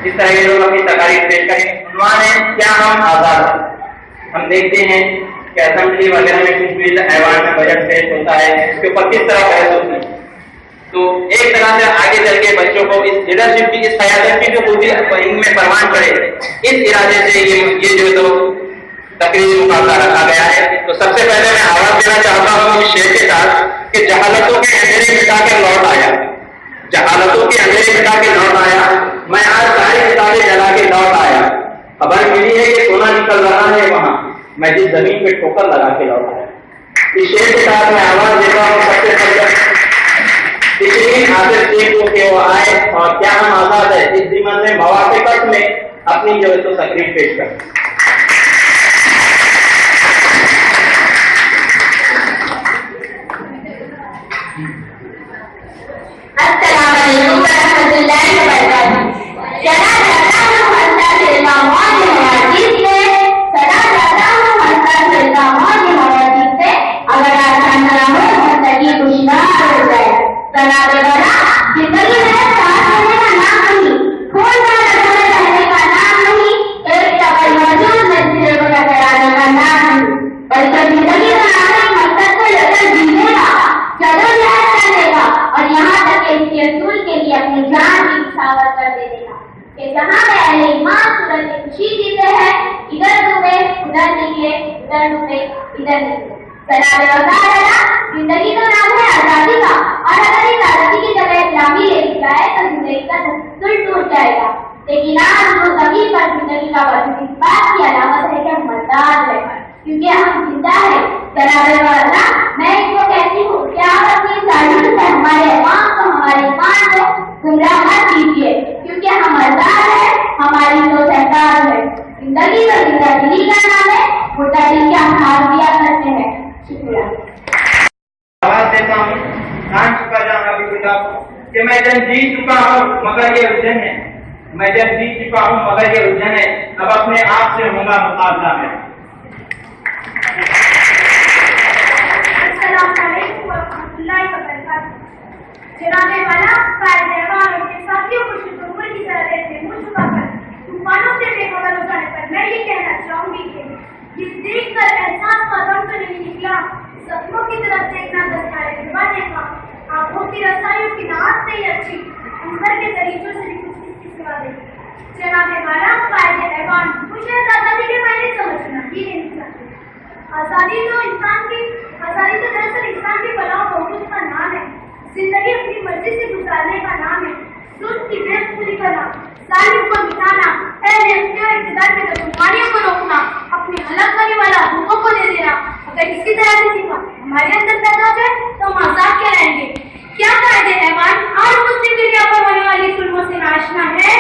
इस तरह के लोग अपनी तकारीर पेश करेंगे। उन्वान है क्या हम आजाद हैं। हम देखते हैं कि असेंबली वगैरह में कुछ भी ऐवान में बजट पेश होता है, उसके ऊपर किस तरह बहस होती है। तो एक तरह से आगे चल के बच्चों को इस लीडरशिप की, इस क़यादत की जो खुद इनमें परवान पड़े, इस इरादे से ये जो तो तकरीरी मुकाबला रखा गया है। तो सबसे पहले मैं आवाज देना चाहता हूँ इस शेर के साथ कि जहालतों के अंधेरे मिटा के लौट आया, जहालतों के अंधेरे मिटा के लौट आया, मैं आज सारी किताबें जला के लौट आया। खबर मिली है कि सोना निकल रहा है वहां, मैं जिस जमीन पे ठोकर लगा के लौट आया। इस शेर के साथ मैं आवाज देता हूँ सबसे पहले इसलिए आदत को कि वो आए और क्या हम आजाद है इस जीवन में मवाक़िफ़त में अपनी जो है तो तकरीर पेश करें। अस्सलाम वालेकुम रहमतुल्लाहि व बरकातहू। चला जाता हूँ हंसता खेलता मौज मवाजीद से, चला जाता हूँ हंसता खेलता मौज मवाजीद से, अगर आसान ना हो जिंदगी दुश्वार हो जाए। चला देना जिंदगी में साथ रहने का नाम नहीं, खोल कर रखने रहने का नाम नहीं, एक टपल मौजूद नजर बना कराने का नाम नहीं, बल्कि जिंदगी का आखिरी मकसद को लेकर जीने का, जदोजहद करने का और यहाँ तक के इसके असूल के लिए अपनी जान की निछावर कर देने का कि जहाँ पे अहले ईमान सूरत में खुशी जीते हैं, इधर डूबे उधर निकले, उधर डूबे इधर निकले। जिंदगी का नाम है आजादी का, और अगर इस आजादी की जगह इस्लामी ले ली जाए तो जिंदगी का तसल्सल टूट जाएगा। लेकिन आज मुस्तकिल पर जिंदगी का वजूद इस बात की अलामत है कि हम मर्दाद है, क्योंकि हम जिंदा है। जनाब मैं इसको कहती हूँ कि आप अपनी तारीफ से हमारे अवाम को, हमारे ईमान को गुमराह मत कीजिए, क्योंकि हम मर्दाद है, हमारी सोच एहसास है। जिंदगी तो जिंदगी का नाम है, मुर्दादी के हम हाथ दिया करते हैं। शुक्रिया। आवाज देता हूँ कान चुका जाऊंगा बिल्कुल कि मैं जब जीत चुका हूँ मगर ये उलझन है, मैं जब जीत चुका हूँ मगर ये उलझन है, अब अपने आप से होगा मुकाबला में। जनाबे वाला उनके साथियों को शुक्र की तरह रहते मुँह छुपाकर तूफानों से बेखबर हो जाने पर मैं ये कहना चाहूंगी कि जिस देख कर एहसास का दम तो नहीं निकला, सपनों की तरफ देखना दस्तारे दीवाने का, आंखों की रसाइयों की नाच से ही अच्छी, अंदर के तरीकों से भी कुछ किसकी सिवा देगी। जनाबे वाला फायदे ऐवान मुझे आजादी के पहले समझना ही नहीं सकते। आजादी तो दरअसल इंसान के फलाह बहुत का नाम है, जिंदगी अपनी मर्जी से गुजारने का नाम है, जुल्म की बेखुदी करना, जालिम को मिटाना, पहले इक़्तिदार में बदगुमानियों को रोकना, अपने हलाक करने वाला हुक्मों को दे देना। अगर इसी तरह से सीखा हमारे अंदर पैदा हो जाए तो हम आजाद क्या रहेंगे। क्या फायदे ऐवान आज मुस्लिम मीडिया पर होने वाली फिल्मों से नाशना है।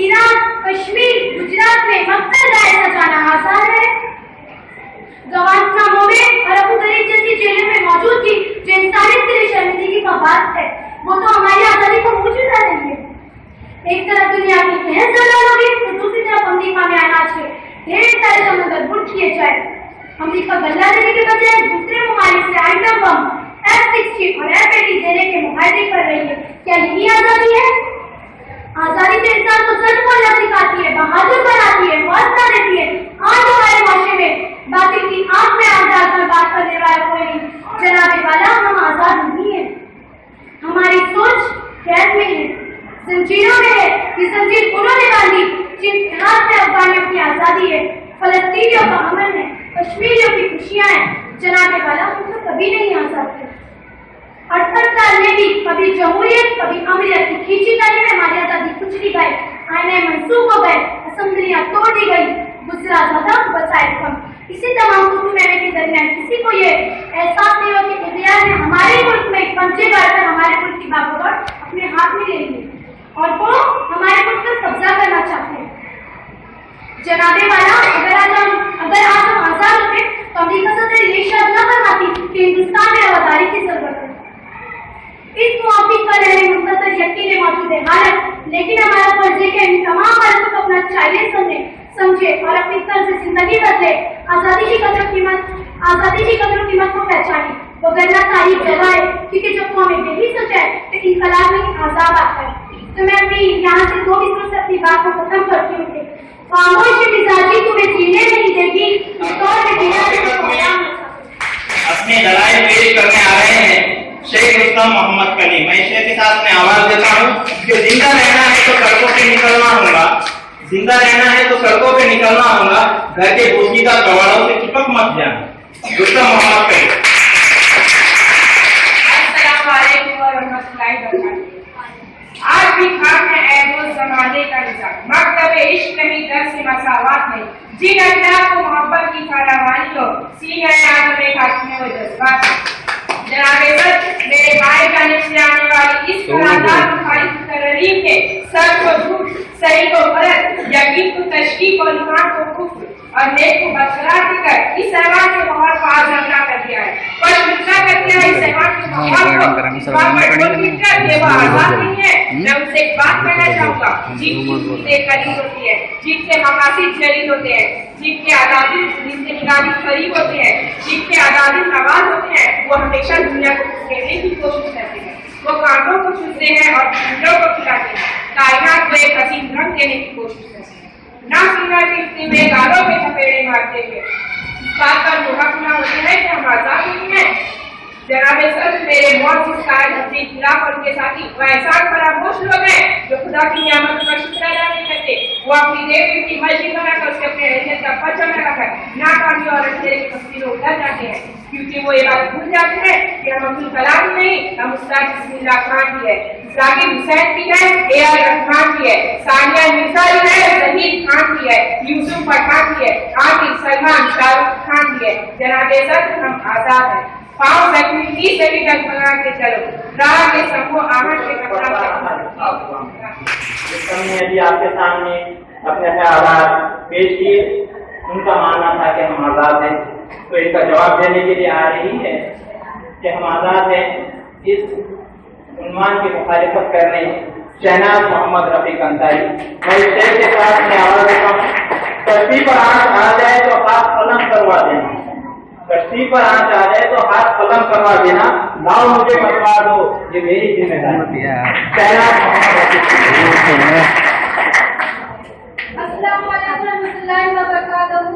ईरान, कश्मीर, गुजरात में मकसद सजाना आसान है। गवांतनामों में और अबू गरीब जैसी जेलों में मौजूद थी जो इंसानियत के लिए शर्मिंदगी का बात है, वो तो हमारी आजादी को मुँह चुरा देंगे। एक तरफ दुनिया की तहस जलाल होगी तो दूसरी तरफ अमरीका में अनाज के ढेर सारे समंदर बुट किए जाए। अमरीका गल्ला देने के बजाय दूसरे ममालिक से आइटम बम F-16 और F-18 देने के मुआहदे कर रही है। क्या यही आजादी है? आजादी तो इंसान को सच बोलना सिखाती है, बहादुर बनाती है, हौसला देती है। आज हमारे माशरे में बातिल की आंख में आग डालकर बात करने वाला कोई नहीं। जनाबे वाला हम आजाद नहीं है, हमारी सोच कैद में है, जंजीरों में है। ये जंजीर उन्होंने बांधी जिनके हाथ में अफगानियों की आजादी है, फलस्तीनियों का अमन है, कश्मीरियों की खुशियां हैं। जनाबे वाला हम तो कभी नहीं आ सकते। 68 साल में भी कभी जमहूरियत कभी अमरीत की खींची ताली में हमारी आजादी कुछ नहीं गई, आईने मंसूब हो गए, असेंबलियां तोड़ दी गई, गुजरा ज्यादा बचाए कम। इसी तमाम कुतुब के दरमियान किसी को ये एहसास नहीं हो कि इंडिया ने हमारे मुल्क में पंचे गाड़कर हमारे मुल्क की बागडोर अपने हाथ में ले ली और वो हमारे मुल्क पर कब्जा करना चाहते हैं। जनाबे वाला अगर आज हम आजाद होते तो अमरीका से ये शर्त न करवाती कि हिंदुस्तान में रवादारी की जरूरत है। इस मुआफिक पर रहने मुख्तर यकीन मौजूद है हालत, लेकिन हमारा फर्ज है कि इन तमाम बातों को अपना चैलेंज समझे और अपनी तरह से जिंदगी बदले। आजादी की कदर कीमत को पहचाने, वगरना तारीख जगाए, क्योंकि जब हमें यही सोचा है तो इनकलाब में आजाद आता है। तो मैं अपनी यहाँ से 2 मिनट से बात को खत्म करती हूँ। खामोश मिजाजी तुम्हें जीने नहीं देगी, अपने दलाइल पेश करने आ रहे हैं शेख रुस्तम मोहम्मद कलीम। मैं शेख के साथ में आवाज देता हूँ कि जिंदा रहना है तो सड़कों पे निकलना होगा, जिंदा रहना है तो सड़कों पे निकलना होगा, घर के पोशीदा कबाड़ों से चिपक मत जाना। रुस्तम मोहम्मद कलीम। आज भी खाक है ऐबोज़ ज़माने का निज़ाम, मकतब इश्क नहीं, दर्स मसावात नहीं, जिन अखलाक को मोहब्बत की फरावानी हो, सीने आग में खाकने वो जज्बात। जनाब इज़्ज़त, मेरे भाई जानिब से आने वाली इस करारदार मुखालिफ तहरीर के सर को झूठ, सही को गलत, यकीन को तशकीक और ईमान को कुफ्र और नेक को बरकरार देकर इस हैवान के माहौल को आज हमला कर दिया है। पर मिलता कर दिया है इस हैवान के माहौल को। ये वो आजाद नहीं है। मैं उनसे एक बात कहना चाहूँगा, जिनकी उम्मीदें करीब होती है, जिनके मकासद जलील होते हैं, जिनके आज़ादी जिंदगी करीब होते हैं, जिनके आज़ादी नवाज होते हैं, वो हमेशा दुनिया को कहने की कोशिश करते हैं। वो कांटों को छूते हैं और फूलों को खिलाते हैं, कायनात को एक हसीन रंग देने की कोशिश करते हैं। ना सीना टीकते हुए गालों में थपेड़े मारते हुए इस बात पर मुहक्मा होते हैं कि हम आजाद नहीं हैं। जनाब सर, मेरे मौत जिस कारण अपने खिलाफ और उनके साथी वो एहसान फरामोश लोग हैं जो खुदा की नियामत का शुक्र अदा नहीं करते। वो अपनी देवी की मस्जिद बनाकर उससे अपने रहने का पर्चा लगाकर नाकामी और अंधेरे की तस्वीरों उतर जाते हैं, क्योंकि वो ये बात भूल जाते हैं कि हम अब्दुल कलाम नहीं, हम उस्ताद बिस्मिल्लाह खान भी है, जाकिर हुसैन भी है, ए.आर. रहमान भी है, सानिया मिर्जा भी है, जहीर खान भी है, यूसुफ पठान भी है, आकिब सलमान, शाहरुख खान भी है। जनाब सर, हम आजाद हैं। पाँव जख्मी से भी डगमगा के चलो, राह के सबको आहट के कपड़ा यदि आपके सामने अपने ख्यालात पेश किए, उनका मानना था कि हम आजाद हैं, तो इसका जवाब देने के लिए आ रही है कि हम आजाद हैं। इस उन्वान की मुखालिफत करने शहनाज मोहम्मद रफीक अंसारी। मैं इस शेर के साथ में आवाज देता हूँ, कश्ती पर आंच आ जाए तो हाथ कलम करवा देना, कश्ती पर आंच आ जाए तो हाथ कलम करवा देना, लाओ मुझे मरवा दो, ये मेरी जिम्मेदारी है। शहनाज मोहम्मद रफीक। अस्सलाम वालेकुम रहमतुल्लाहि व बरकातहू।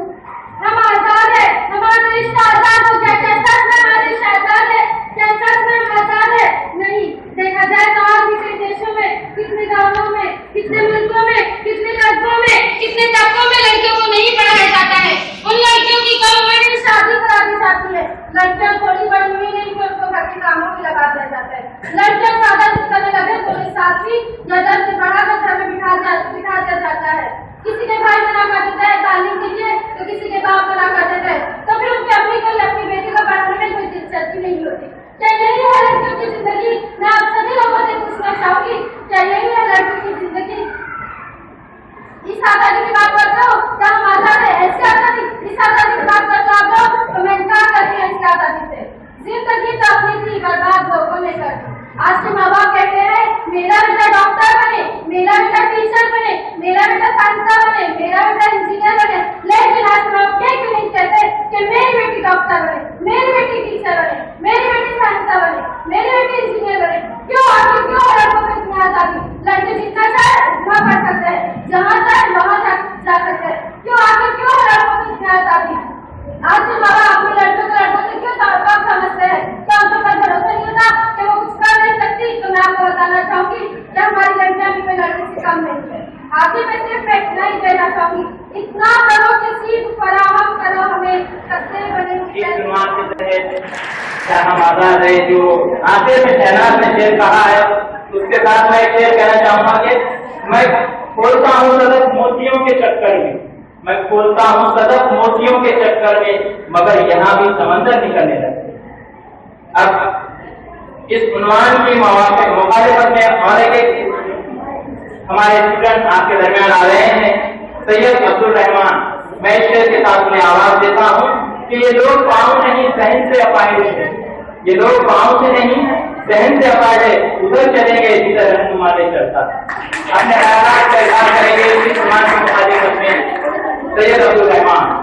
हम आजाद है, हमारा रिश्ता आजाद हो गया। क्या सच में हमारा रिश्ता आजाद है? क्या सच में हम आजाद है? नहीं। देखा जाए तो और भी कई देशों में, कितने गाँवों में, कितने मुल्कों में, कितने कस्बों में, कितने तबकों में लड़कियों को नहीं पढ़ाया जाता है। उन लड़कियों की कम उम्र में शादी करा दी जाती है। लड़कियां थोड़ी बड़ी हुई नहीं कि उनको घर के कामों में लगा दिया जाता है। लड़कियां ज्यादा करने लगे तो साथी या दस से बड़ा घर में बिठा दिया जाता है। किसी के भाई मना कर देता है तालीम के लिए, तो किसी के बाप मना कर देता है, तो फिर उसकी अपनी बेटी को पढ़ाने में कोई दिलचस्पी नहीं होती। क्या यही है लड़कियों की जिंदगी? मैं आप सभी लोगों से पूछना चाहूंगी, क्या यही है लड़कियों की जिंदगी? इस आजादी की बात करते हो क्या हम आजाद है? ऐसी आजादी, इस आजादी की बात करते हो आप लोग, तो मैं इनकार करती हूँ इस आजादी से। जिंदगी तो अपनी थी, बर्बाद लोगों ने कर दी। आज के माँ बाप कहते हैं मेरा बेटा डॉक्टर बने, मेरा बेटा टीचर बने, मेरा बेटा साइंसदान बने, मेरा बेटा इंजीनियर बने, लेकिन आज माँ बाप ये क्यों नहीं कहते कि मेरी बेटी डॉक्टर बने, मेरी बेटी टीचर बने, मेरी बेटी साइंसदान बने, मेरी बेटी इंजीनियर बने? क्यों आखिर क्यों लड़कों को इतनी आजादी? लड़के जितना चाहे उतना पढ़ सकते हैं, जहाँ चाहे वहाँ जा सकते हैं। क्यों आखिर क्यों लड़कों को इतनी आजादी? आज के माँ बाप अपने लड़कों को क्यों समझते हैं? क्या उन पर भरोसा नहीं होता कि वो कुछ कर नहीं सकती? तो मैं आपको बताना चाहूंगी कि हमारी लड़कियां भी कोई लड़के से कम नहीं है। आगे मैं सिर्फ इतना ही कहना चाहूंगी, इतना करो कि सीट फराहम करो हमें कच्चे बने। क्या हम आजाद है? जो आखिर में शहनाज ने शेर कहा है, उसके साथ मैं एक शेर कहना चाहूंगा कि मैं खोलता हूँ सदफ मोतियों के चक्कर में, मैं खोलता हूँ सदफ मोतियों के चक्कर में, मगर यहाँ भी समंदर निकलने लगते। अब इस उन्वान की मुखालिफत में और एक हमारे स्टूडेंट आपके दरमियान आ रहे हैं, सैयद अब्दुल रहमान। मैं शेर के साथ में आवाज देता हूँ कि ये लोग पाँव नहीं सहन से अपाहिज है, ये लोग पाँव से नहीं सहन से अपाहिज है, उधर चलेंगे जिधर रहनुमा ले चलता। अपने ख्यालात का इजहार करेंगे इस उन्वान की मुखालिफत में सैयद अब्दुल रहमान।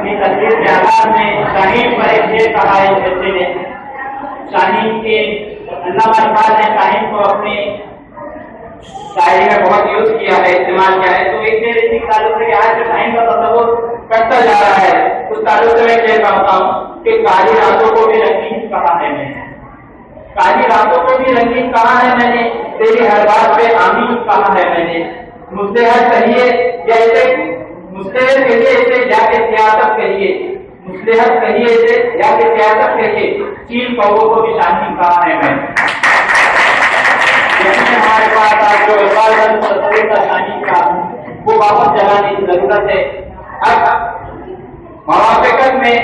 अपनी तस्वीर के आधार में शाहीन पर एक शेर कहा है इस बच्चे ने। शाहीन के अल्लामा इकबाल ने शाहीन को अपनी शायरी में बहुत यूज किया है, इस्तेमाल किया है। तो एक शेर इसी ताल्लुक से आज जो शाहीन का तस्वुर करता जा रहा है उस ताल्लुक से मैं शेर कहता हूँ कि काली रातों को भी रंगीन कहा है मैंने, काली रातों को भी रंगीन कहा है मैंने, तेरी हर बात पे आमीन कहा है मैंने। मुझसे हर कहिए जैसे मुझसे कहिए इसे जाके सियासत कहिए, मुझसे हर कहिए इसे जाके सियासत कहिए, चीन कौवों को भी शाहीन कहा है मैंने। हमारे पास आज जो तस्वीर का शाहीन का वो वापस जलाने की जरूरत है। अब मवाफिकत में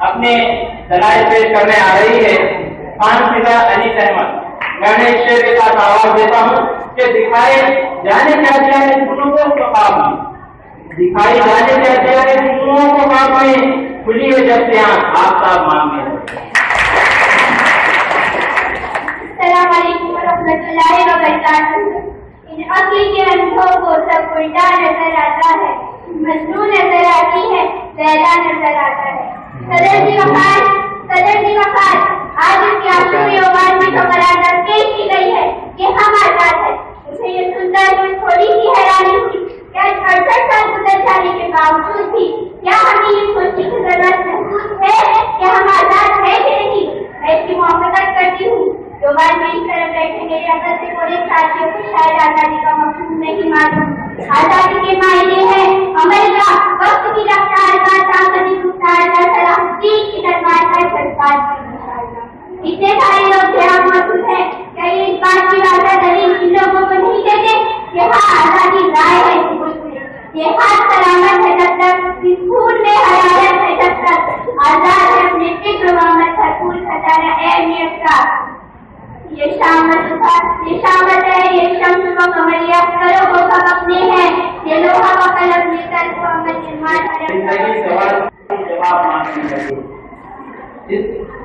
अपने दलाइल पेश करने आ रही है खान फिजा अनीस अहमद। मैंने इस शेर के साथ आवाज देता हूँ कि दिखाए जाने क्या दिया है जुनूनों को ख्वाब में, दिखाई जाने क्या दिया है जुनूनों को ख्वाब में, खुली है जब से आंख आफताब मांगे। अस्सलाम वालेकुम रहमतुल्लाहि व बरकातहू। इन अक्ल के अंधों को सब उल्टा नजर आता है, मजनू नजर आती है, लैला नजर आता है। सदर जी वफात आज इसके आशुरी आवाज में तो बराबर पेश की गई है कि हम आजाद है। मुझे ये सुनकर थोड़ी सी हैरानी हुई क्या 68 साल गुजर जाने के बावजूद भी क्या हमें ये सोचने की जरूरत महसूस है कि हम आजाद है कि नहीं। मैं इसकी मुआफ़क़त करती हूँ जो बार मेरी तरफ बैठे मेरे अंदर से थोड़े साथियों को शायद आजादी का मकसद नहीं मालूम। आजादी के मायने है अमल का, वक्त की रफ्तार का, ताकत गुफ्तार का, सलाहुद्दीन की दरबार का सरकार की मुशाहिदा। इतने सारे लोग यहाँ मौजूद हैं, क्या ये इस बात की वादा दलील इन लोगों को नहीं देते कि हाँ आजादी राय है ये हाथ सलामत है जब तक, इस खून में हरारत है जब तक, आजाद है अपने फिक्र व अमल भरपूर खजाना अहमियत का। ये शामत है, ये शम्स व कमरिया करो वो सब अपने हैं, ये लोहा व कलम लेकर को अमल निर्माण इस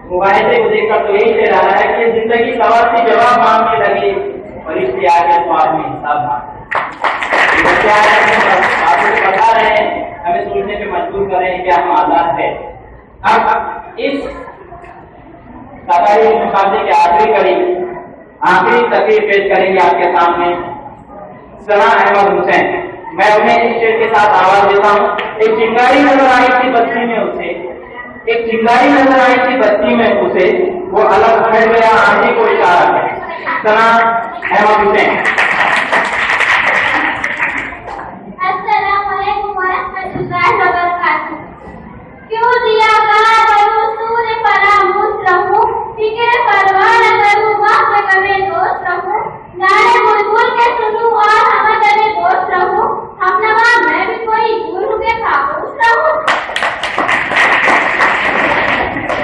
मुआहिदे को देखकर तो यही कह रहा है कि जिंदगी सवाल से जवाब मांगने लगे और इससे आगे तो आदमी हिसाब मांगे। आपको बता रहे हैं, हमें सोचने पे मजबूर कर रहे हैं कि हम आजाद है। अब इस सरकारी मुकाबले के आखिरी तकरीर पेश करेंगे आपके सामने सना अहमद हुसैन। मैं उन्हें इस शेर के साथ आवाज देता हूँ। एक चिंगारी नजर आई थी बस्ती में उसे, एक चिंगारी नजर आई थी बस्ती में उसे, वो अलग खड़ गया आंधी को इशारा करे। सना अहमद हुसैन। अस्सलाम वालेकुम व रहमतुल्लाहि व बरकातहू। क्यों दिया कहा करूँ सूर्य फरामूस रहूं, फिक्र परवाह न करूँ वक्त कमे दोस्त रहूं, नारे बुलबुल के सुनूं और हमदर्द दोस्त रहूं, हमनवा मैं भी कोई गुरु के खामोश रहूं।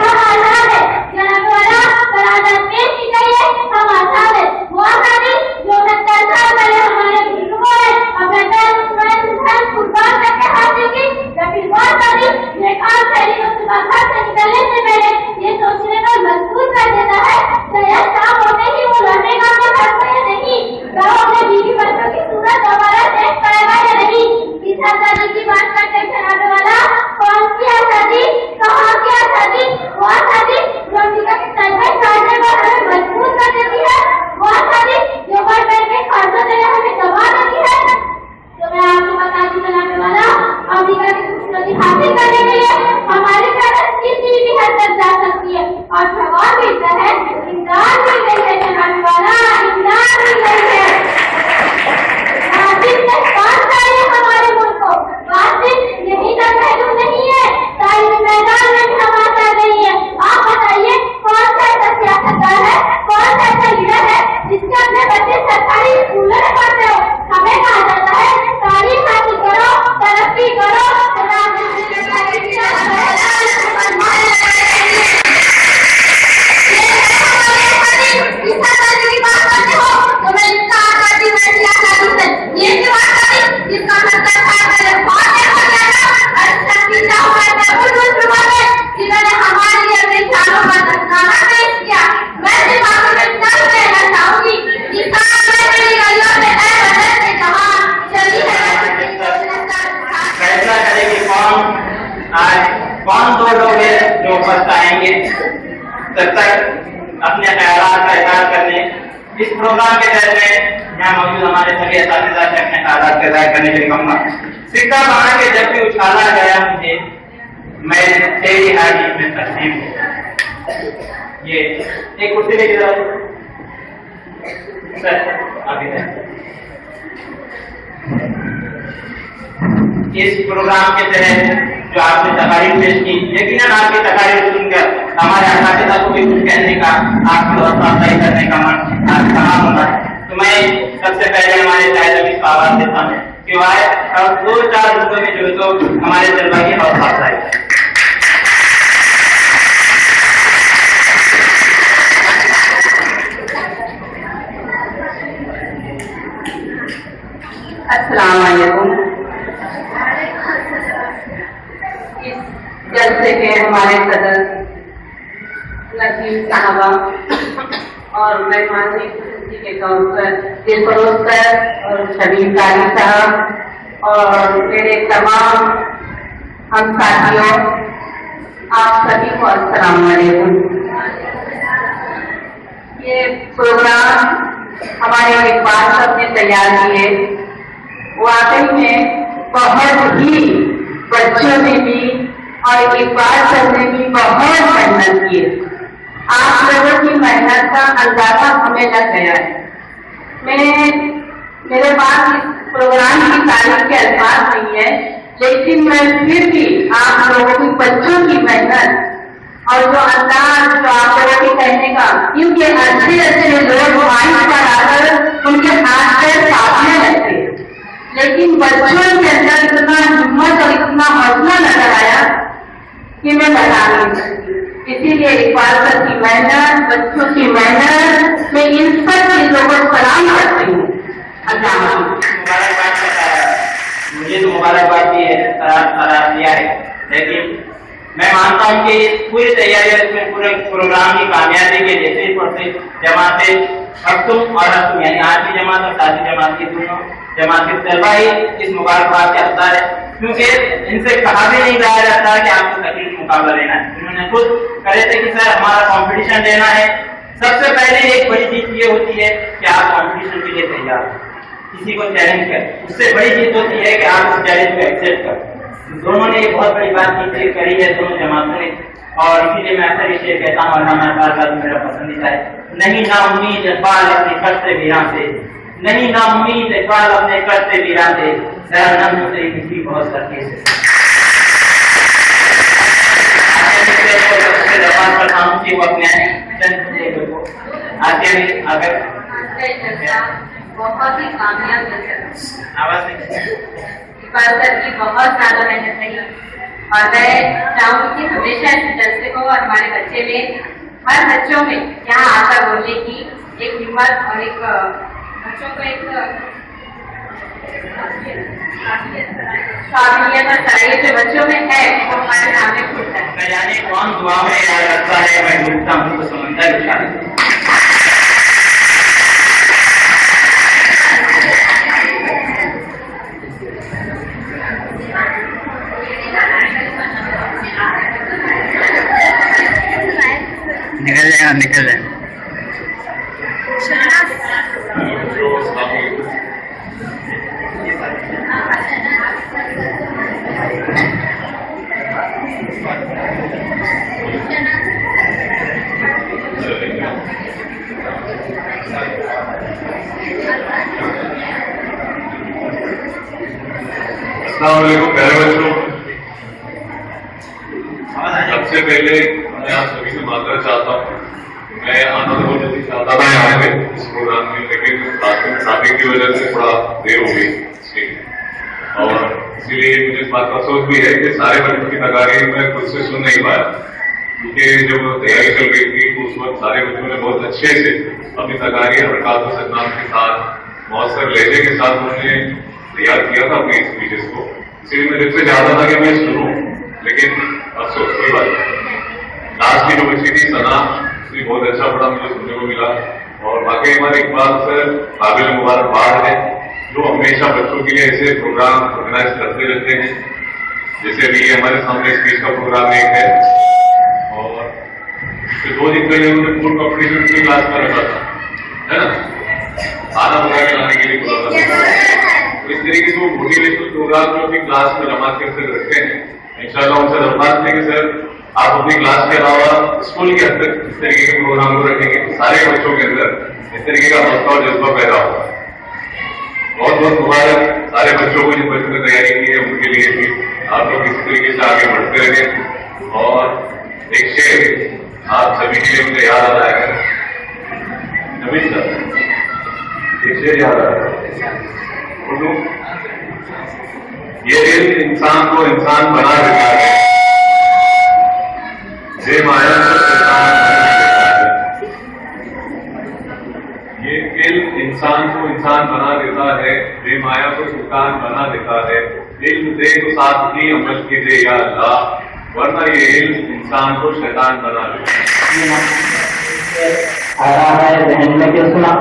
हम आजाद है जनाब वाला बरादर पेश की गई है, हम आजाद है वो आजादी जो 70 साल पहले हमारे बुजुर्गों ने अपने धर्म कुर्बान करके हासिल की, या फिर वो आजादी ये काम शहरी को सुबह घर से निकलने से पहले ये सोचने पर मजबूर कर देता है शायद शाम होते ही वो लड़ने का तो करता है नहीं, गाँव अपने बीवी बच्चों की सूरत दोबारा देख पाएगा या नहीं। इस आजादी की बात करते जनाब वाला कौन सी आजादी, कहाँ की आजादी, वो आजादी जो अमेरिका के तलबे काटने पर हमें मजबूर कर देती है, वो आजादी जो बढ़ बढ़ के कर्जों से हमें दबा देती है। तो मैं आपको बता दूं जनाब वाला अमेरिका की खूबसूरती हासिल करने के लिए हमारी ताकत किसी भी हद तक जा सकती है और जवाब मिलता है इंसान आज कौन दो लोग हैं जो फर्स्ट आएंगे, तब तक अपने ख्यालात का इजहार करने इस प्रोग्राम के तहत में यहाँ मौजूद हमारे सभी असातिज़ा से अपने ख्यालात का इजहार करने के लिए कहूँगा। सिक्का बना के जब भी उछाला गया मुझे, मैं तेरी हाजिरी में तस्लीम हूँ। ये एक कुर्सी लेके जाओ सर, अभी इस प्रोग्राम के तहत जो आपने तकारीर पेश की, यकीनन आपकी तकारीर सुनकर हमारे असातिज़ा को भी कुछ कहने का, आपकी हौसला अफजाई करने का मन कहा होगा। तो मैं सबसे पहले हमारे शायद अभी को आवाज देता हूँ कि वह और 2-4 रुपये में जो तो हमारे तलबा की हौसला अफजाई। अस्सलाम वालेकुम। इस जलसे के हमारे सदर नसीम साहबा और मेहमान के तौर पर दिलफरोज सर और शबीर कारी साहब और मेरे तमाम हम साथियों, आप सभी को अस्सलाम वालेकुम। ये प्रोग्राम हमारे इकबाल साहब ने तैयार किए, वाकई में बहुत ही बच्चों ने भी और इकबाल साहब ने भी बहुत मेहनत की। आप लोगों की मेहनत का अंदाजा हमें लग गया है। मेरे पास इस प्रोग्राम की तारीफ के अल्फाज नहीं है, लेकिन मैं फिर भी आप लोगों की बच्चों की मेहनत और जो अंदाज जो आप लोगों के कहने का, क्योंकि अच्छे अच्छे लोग माइक पर आकर उनके हाथ पैर कांपने लगते, लेकिन बच्चों के अंदर इतना हिम्मत और इतना हौसला नजर आया कि मैं बता नहीं सकती। इसीलिए इकबाल सर की मेहनत, बच्चों की मेहनत, मैं इन सब चीजों को सलाम करती हूँ। मुझे तो मुबारकबाद दी है, सराहना दिया है, लेकिन मैं मानता हूँ कि पूरी तैयारी में पूरे प्रोग्राम की कामयाबी के लिए सिर्फ और सिर्फ जमातें हफ्तुम और हफ्तुम यानी आज की जमात और साथी जमात की दोनों जमात के तलबा ही इस मुबारकबाद के हकदार है, क्योंकि इनसे कहा भी नहीं जाया जाता कि आपको तकलीफ मुकाबला लेना है। उन्होंने खुद करे थे कि सर हमारा कंपटीशन लेना है, सबसे पहले एक बड़ी चीज ये होती है कि आप कंपटीशन के लिए तैयार हो, किसी को चैलेंज कर, उससे बड़ी चीज होती है कि आप उस चैलेंज को एक्सेप्ट कर। दोनों ने एक बहुत बड़ी बात करी है दोनों जमातों ने, और इसीलिए मैं अक्सर इसे कहता हूँ और हमारा मेरा पसंदीदा है, नहीं ना उम्मीद इकबाल अपने करते वीरा से, नहीं ना उम्मीद इकबाल अपने करते वीरा से, जरा नम से किसी बहुत करके से वो अपने आगे अगर बहुत ही कामयाब आवाज इकबाल सर की बहुत ज्यादा मेहनत रही, और मैं चाहूंगी कि हमेशा इस जलसे को और हमारे बच्चे में, हर बच्चों में यहाँ आकर बोलने की एक हिम्मत और एक बच्चों को एक काबिलियत और सलाहियत जो बच्चों में है वो हमारे सामने खुलता है। मैं जाने कौन दुआ में याद रखता है, मैं ढूंढता हूँ तो समंदर उछाल। निकल जाएगा, निकल जाएगा। प्यारे बच्चों, सबसे पहले मैं आप सभी से माफी चाहता हूँ। मैं आना बहुत जल्दी चाहता था यहाँ पे इस प्रोग्राम में, लेकिन ट्रैफिक की वजह से थोड़ा देर हो गई, और इसीलिए मुझे इस बात का अफसोस भी है कि सारे बच्चों की तकारीर मैं खुद से सुन नहीं पाया, क्योंकि जब तैयारी चल रही थी तो उस वक्त सारे बच्चों ने बहुत अच्छे से अपनी तकारीर हरकत व सदनाम के साथ, मौसर लहजे के साथ उन्होंने तैयार किया था अपने स्पीचेस को। इसलिए मैं दिल से चाहता था कि मैं सुनूं, लेकिन अफसोस कोई बात नहीं। लास्ट की जो बच्ची थी सना, उसने बहुत अच्छा पढ़ा, मुझे सुनने को मिला, और वाकई हमारे इकबाल सर काबिल मुबारकबाद है जो हमेशा बच्चों के लिए ऐसे प्रोग्राम ऑर्गेनाइज करते रहते हैं। जैसे अभी हमारे सामने स्पीच का प्रोग्राम एक है और 2 दिन पहले उन्होंने फूड कॉम्पिटिशन की क्लास में रखा था, है ना, खाना बना के लाने के लिए बोला था। तो इस तरीके से वो मोटिवेशनल प्रोग्राम जो अपनी क्लास में जमा कर रखते हैं, इंशाल्लाह उनसे दरख्वास्त है कि सर आप अपनी क्लास के अलावा स्कूल के अंदर इस तरीके के प्रोग्राम को रखेंगे, सारे बच्चों के अंदर इस तरीके का हौसला और जज्बा पैदा होगा। बहुत बहुत मुबारक सारे बच्चों को जिन बच्चों ने तैयारी की है उनके लिए भी आप लोग इस तरीके से आगे बढ़ते रहें। और एक शेर आप सभी के लिए मुझे याद आ रहा है, नवीन सर, एक शेर याद आ रहा है, ये इल्म इंसान को इंसान बना देता है, ये माया को शैतान बना देता है। ये इल्म इंसान को इंसान बना देता है, ये माया को शैतान बना देता है। इल्म दे तो साथ ही अमल की दे या अल्लाह, वरना ये इल्म इंसान को शैतान बना देता है। आ रहा है जहन में क्यों सुना?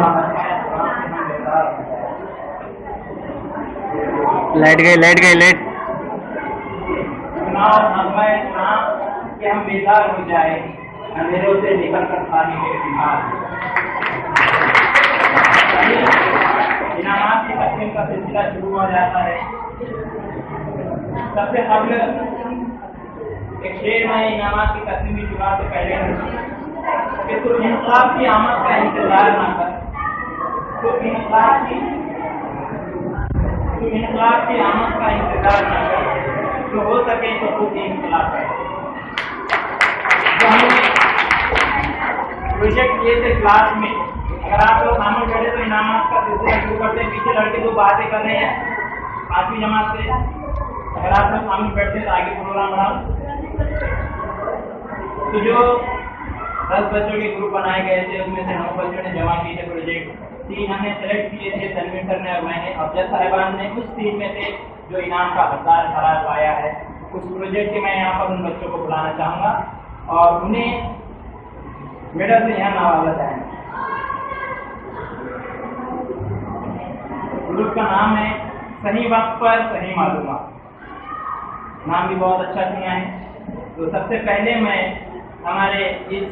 लाइट गई लाइट कि हम बेदार हो जाए, अंधेरों से निकल कर पानी में इनामात की तकसीम का सिलसिला शुरू हो जाता है। सबसे कबल एक शेर में इनामात की तकसीम की शुरुआत से पहले कि तू इंसाफ की आमद का इंतजार ना कर, तो इंसाफ की आमद का इंतजार ना कर, तो हो सके तो खुद इंकलाब कर। प्रोजेक्ट किए थे क्लास में, अगर आप लोग सामने बैठे तो इनामात का सिलसिला शुरू करते हैं। पीछे लड़के 2 बातें कर रहे हैं 5वीं जमात से, अगर आप लोग सामने बैठते हैं तो आगे प्रोग्राम बढ़ाओ। तो जो 10 बच्चों के ग्रुप बनाए गए थे उसमें से 9 बच्चों ने जमा किए थे प्रोजेक्ट, 3 हमने सेलेक्ट किए थे, तनवीर सर ने और मैंने। अफजल साहिबान ने उस 3 में से जो इनाम का हकदार करार पाया है उस प्रोजेक्ट के मैं यहाँ पर उन बच्चों को बुलाना चाहूँगा और उन्हें मेडल से यहाँ नवाजा जाएंगे। ग्रुप का नाम है सही वक्त पर सही मालूमात, नाम भी बहुत अच्छा चुना है। तो सबसे पहले मैं हमारे इस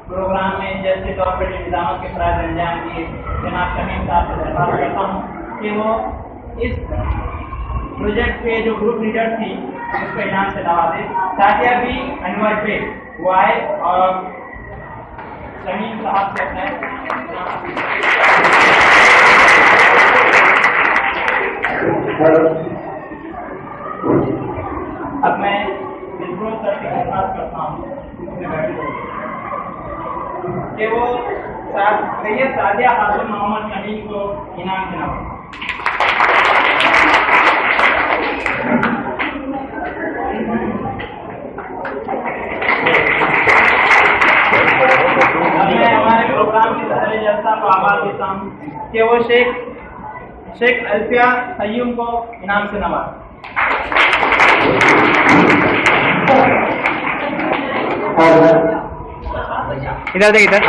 प्रोग्राम में जैसे तौर पर निजामत के फराज अंजाम दिए जनाब शमीम साहब से दरख्वास्त करता हूँ कि वो इस प्रोजेक्ट के जो ग्रुप लीडर थी उसको इनाम से नवाजे, ताकि अभी अनवर पे वो आए और शमीम साहब से अपने अब मैं बिल्कुल सर की दरख्वास्त करता हूँ कि वो सैयद सादिया खातून मोहम्मद शमीम को इनाम से नवाजें। मैं हमारे प्रोग्राम के सदर जलसा को आवाज देता हूँ कि वो शेख अल्फिया सय्यूम को इनाम से नवाजें। इधर देख, इधर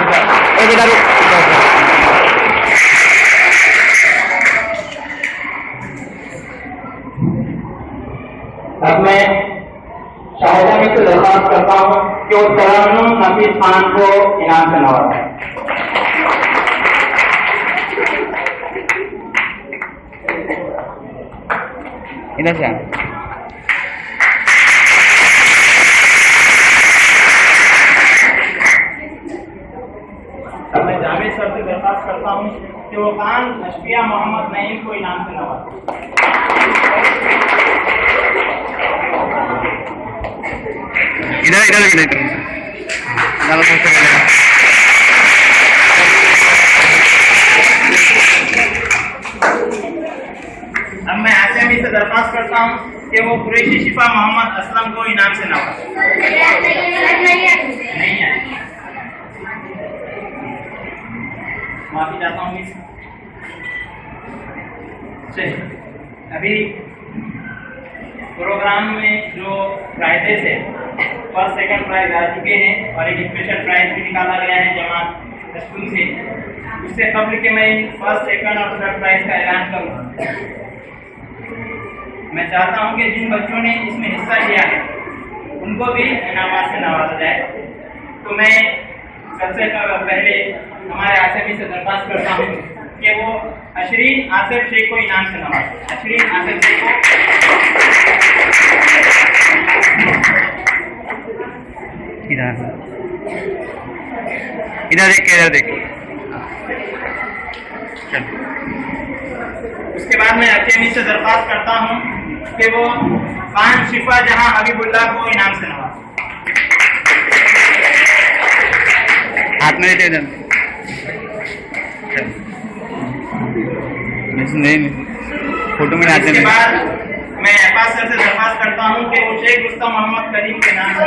अब मैं शाहजहां से दरख्वास्त करता हूँ कि वो तरन्नुम हफीज खान को इनाम से नवाजें। इधर से अब मैं जावेद सर से दरख्वास्त करता हूँ कि वो खान अशफिया मोहम्मद नईम को इनाम से नवाजें। अब मैं आसमी से दरख्वास्त करता हूँ कि वो कुरैशी शिफा मोहम्मद असलम को इनाम से नवाजें। नहीं है, माफी चाहता हूँ। अभी प्रोग्राम में जो प्राइजेस है, फर्स्ट सेकंड प्राइज आ चुके हैं और एक स्पेशल प्राइज भी निकाला गया है जमात स्कूल से। उससे कबल के मैं फर्स्ट सेकंड और थर्ड प्राइज का ऐलान करूँ मैं चाहता हूं कि जिन बच्चों ने इसमें हिस्सा लिया है उनको भी इनामात से नवाजा जाए। तो मैं सबसे पहले हमारे आसिफ से दरख्वास्त करता हूं कि वो अशरीन आसिफ शेख को इनाम से नवाजें। अशरीन आसिफ शेख को इधर देख के, इधर देख। उसके बाद मैं अकेमी से दरख्वास्त करता हूं कि वो खान शिफा जहां हबीबुल्लाह को इनाम से नवाजें। हाथ में देते इधर। नहीं, फोटो में आते इसके नहीं। बाद मैं अब्बास सर से दरख्वास्त करता हूं कि वो शेख रुस्तम मोहम्मद करीम के नाम से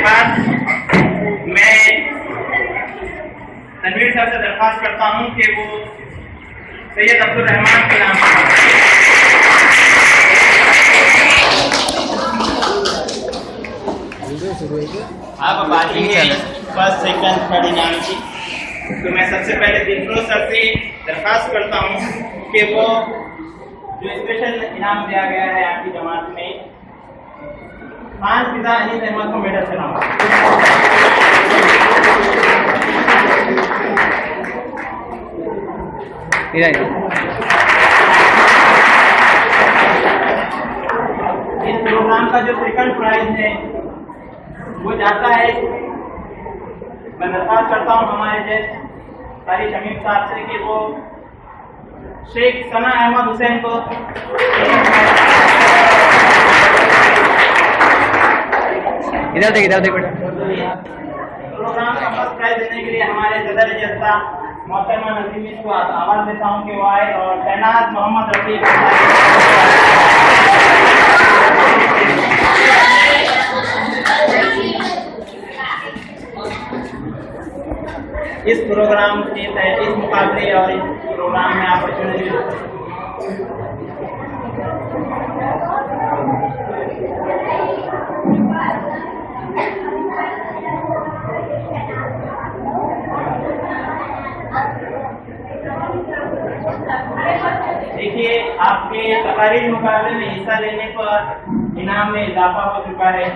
बाद मैं तनवीर साहब से दरख्वास्त करता हूं कि वो सैयद अब्दुल रहमान के नाम आप बातेंगे फर्स्ट सेकंड थर्ड इनाम की। तो मैं सबसे पहले दिलफरोज सर से दरख्वास्त करता हूं कि वो जो स्पेशल इनाम दिया गया है आपकी जमात में खान फिजा अली अहमद को मेडल से नवाजें। इस प्रोग्राम का जो सेकंड प्राइज है वो जाता है, मैं दरख्वास्त करता हूँ हमारे जैसे सारी शमीम साहब से कि वो शेख सना अहमद हुसैन को इधर देख बेटा। प्रोग्राम का फर्स्ट प्राइज देने के लिए हमारे सदर जलसा मोहतरमा नजीम को आवाज देता हूँ कि वो आए और तैनात मोहम्मद रफीक इस प्रोग्राम के तहत इस मुकाबले और इस प्रोग्राम में अपॉर्चुनिटी देखिए, आपके तकारीर मुकाबले में हिस्सा लेने पर इनाम में इजाफा हो चुका है।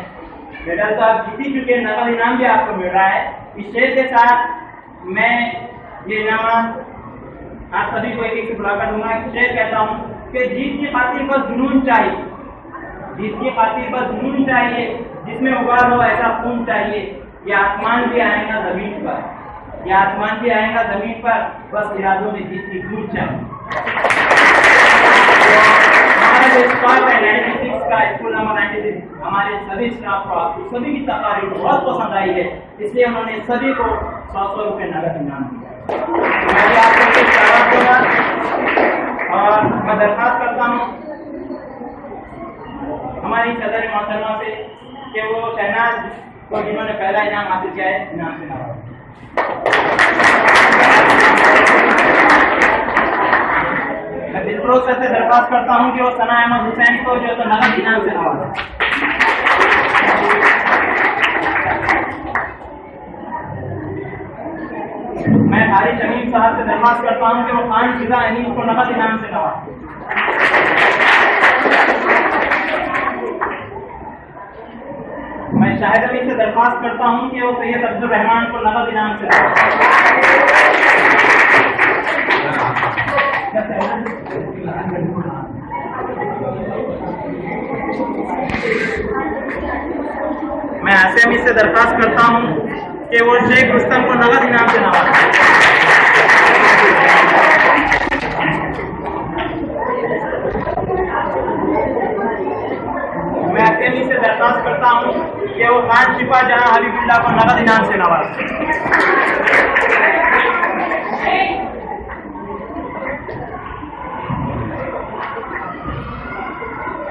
मेडल तो आप जीत चुके, नकद इनाम भी आपको मिल रहा है। इस शेर के साथ मैं ये इनाम आप सभी को एक एक से बुलाकर दूंगा। शेर कहता हूँ कि जीत की खातिर बस जुनून चाहिए, जीत की खातिर बस जुनून चाहिए, जिसमें उबाल हो ऐसा खून चाहिए। ये आसमान भी आएगा जमीन पर, ये आसमान भी आएगा जमीन पर, बस इरादों में जीत की खून चाहिए। हमारा जो स्टाफ है 96 का, स्कूल नंबर 96, हमारे सभी स्टाफ को सभी की तकारीर बहुत पसंद आई है, इसलिए उन्होंने सभी को 100 रुपये नगद इनाम दिया। मैं आपको इशारा दूंगा और मैं दरख्वास्त करता हूँ हमारी सदर मोहतरमा से कि वो शहनाज को जिन्होंने पहला इनाम हासिल किया है इनाम से नवाजें। मैं दिलफरोज सर से दरख्वास्त करता हूँ कि वो सना अहमद हुसैन को जो तो नगद इनाम से नवाजें। मैं हारिस शमीम साहब से दरख्वास्त करता हूँ कि वो खान फिजा अली को नगद इनाम से नवाजें। मैं शाहिद अली से दरख्वास्त करता हूँ कि वो सैयद अब्दुल रहमान को नगद इनाम से मैं आसिम से दरख्वास्त करता हूँ कि वो शेख रुस्तम को नगद इनाम से नवाजें। मैं अकेली से दरख्वास्त करता हूँ कि वो खान शिफा जहां हबीबुल्लाह को नगद इनाम से नवाजें।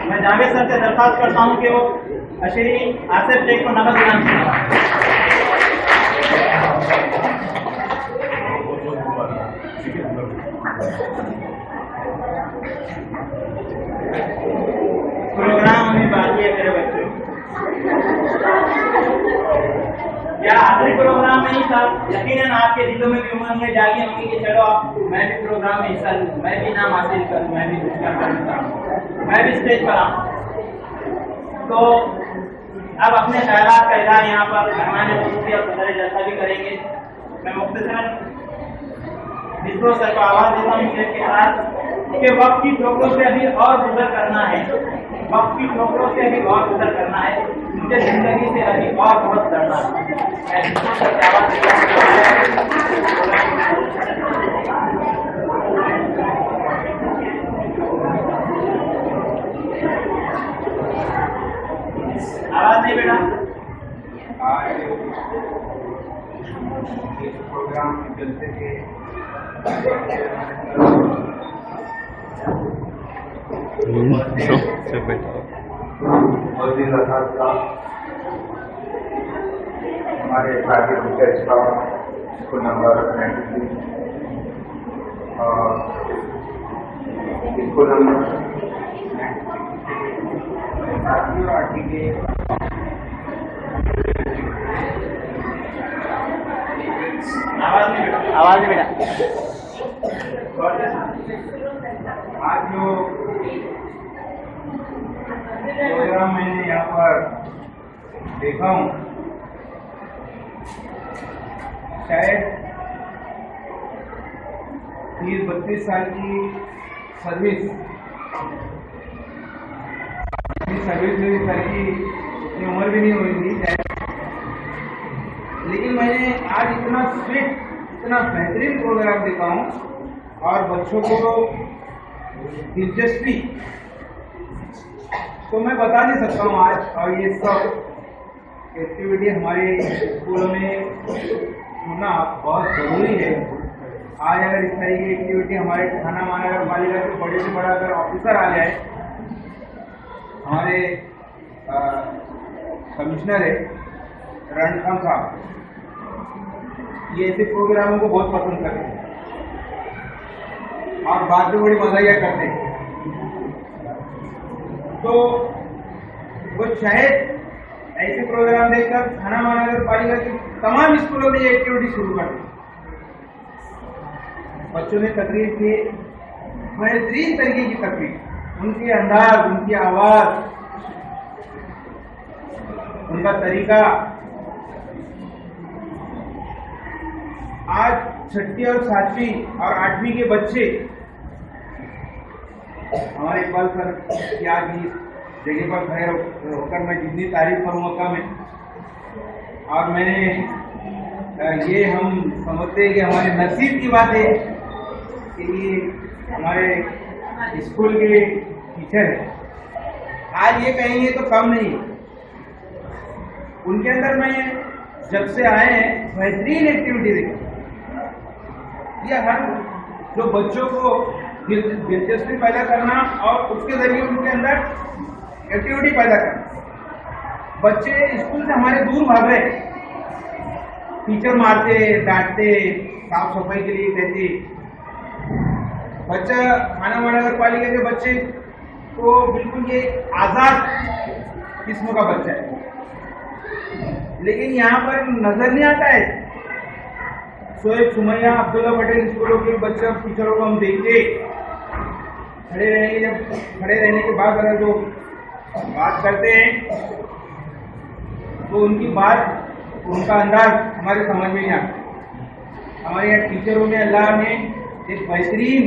मैं जावेद सर से दरख्वास्त करता हूँ कि वो अशरीन आसिफ शेख को नगद इनाम से नवाजें। प्रोग्राम में बाकी है मेरे बच्चों। आखिरी प्रोग्राम में ही था, यकीनन आपके दिलों में भी उमंग जागी होंगी कि चलो अब मैं भी प्रोग्राम में हिस्सा लूँ, मैं भी नाम हासिल करूँ, मैं भी कुछ करूँ, मैं भी स्टेज पर आऊँ। तो अब अपने ख्यालात का इजहार यहाँ पर मेहमान खुसूसी और सदर जलसा भी करेंगे। मैं मुख्तसर मित्रों सर को आवाज देता हूँ के साथ कि वक्त की ठोकरों से अभी और गुजर करना है, वक्त की ठोकरों से अभी और गुजर करना है, मुझे जिंदगी से अभी और बहुत करना है। आवाज नहीं बेटा। इस प्रोग्राम के जलसे के हमारे साथी टीचर स्कूल नंबर 93 और स्कूल नंबर साथियों आरटी के आवाज नहीं बेटा। आज जो प्रोग्राम मैंने यहाँ पर देखा हूँ, शायद 30-32 साल की सर्विस मेरी सर की इतनी उम्र भी नहीं हुई थी शायद, लेकिन मैंने आज इतना स्वीट, इतना बेहतरीन प्रोग्राम देखा हूँ और बच्चों को दिलचस्पी तो मैं बता नहीं सकता हूँ आज। और ये सब एक्टिविटी हमारे स्कूलों में होना बहुत ज़रूरी है। आज अगर इस तरह की एक्टिविटी हमारे थाना महानगर पालिका के बड़े से बड़ा अगर ऑफिसर आ जाए, हमारे कमिश्नर है रणखान साहब, ये ऐसे प्रोग्रामों को बहुत पसंद करते हैं और बाद में बड़ी मजाकिया करते हैं। तो वो शायद ऐसे प्रोग्राम देखकर थाना महानगर पालिका की तमाम स्कूलों में ये एक्टिविटी शुरू कर दी। बच्चों ने तकरीर की, बेहतरीन तरीके की तकरीर, उनके अंदाज, उनकी आवाज, उनका तरीका। आज 6ठी और 7वीं और 8वीं के बच्चे हमारे इकबाल सर की आज इस जगह पर खड़े होकर मैं जितनी तारीफ करूँगा कम है। और मैंने ये हम समझते हैं कि हमारे नसीब की बात है कि ये हमारे स्कूल के टीचर है, आज ये कहेंगे तो कम नहीं। उनके अंदर मैं जब से आए हैं बेहतरीन एक्टिविटी देखी। ये हर जो बच्चों को दिलचस्पी पैदा करना और उसके जरिए उनके अंदर एक्टिविटी पैदा करना। बच्चे स्कूल से हमारे दूर भाग रहे, टीचर मारते, डांटते, साफ सफाई के लिए कहते। बच्चा थाना महानगर पालिका के बच्चे तो बिल्कुल ये आजाद किस्म का बच्चा है, लेकिन यहाँ पर नजर नहीं आता है। सोएब, सुमैया, अब्दुल्ला पटेल स्कूलों के बच्चे टीचरों को हम देखते खड़े रहेंगे, जब खड़े रहने के बाद अगर जो बात करते हैं तो उनकी बात, उनका अंदाज हमारे समझ में नहीं आता। हमारे यहाँ टीचरों में अल्लाह ने एक बेहतरीन